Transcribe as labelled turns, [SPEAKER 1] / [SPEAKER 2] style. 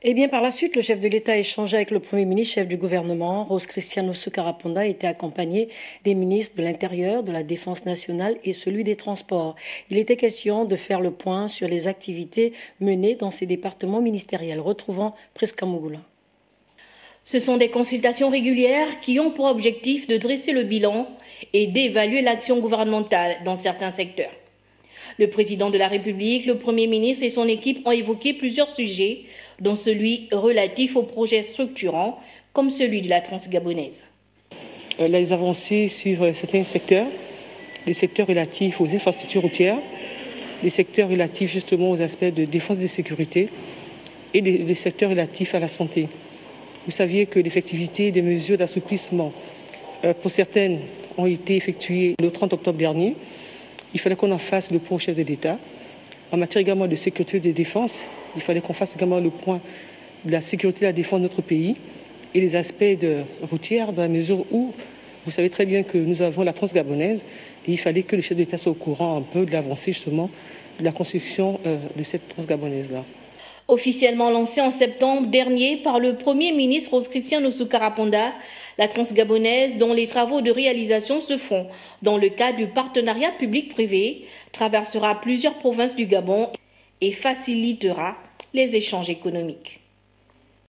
[SPEAKER 1] Eh bien, par la suite, le chef de l'État a échangé avec le Premier ministre, chef du gouvernement. Rose Cristiano Sucaraponda a été accompagné des ministres de l'Intérieur, de la Défense nationale et celui des Transports. Il était question de faire le point sur les activités menées dans ces départements ministériels. Retrouvons Prisca Mougoula.
[SPEAKER 2] Ce sont des consultations régulières qui ont pour objectif de dresser le bilan et d'évaluer l'action gouvernementale dans certains secteurs. Le président de la République, le Premier ministre et son équipe ont évoqué plusieurs sujets, dont celui relatif aux projets structurants, comme celui de la Transgabonaise.
[SPEAKER 3] Les avancées sur certains secteurs, les secteurs relatifs aux infrastructures routières, les secteurs relatifs justement aux aspects de défense et de sécurité et les secteurs relatifs à la santé. Vous saviez que l'effectivité des mesures d'assouplissement, pour certaines, ont été effectuées le 30 octobre dernier. Il fallait qu'on en fasse le point au chef de l'État. En matière également de sécurité et de défense, il fallait qu'on fasse également le point de la sécurité et de la défense de notre pays et les aspects routières dans la mesure où vous savez très bien que nous avons la Transgabonaise et il fallait que le chef de l'État soit au courant un peu de l'avancée justement de la construction de cette Transgabonaise-là.
[SPEAKER 2] Officiellement lancée en septembre dernier par le Premier ministre Rose Cristiano Sucaraponda, la Transgabonaise, dont les travaux de réalisation se font dans le cadre du partenariat public-privé, traversera plusieurs provinces du Gabon et facilitera les échanges économiques.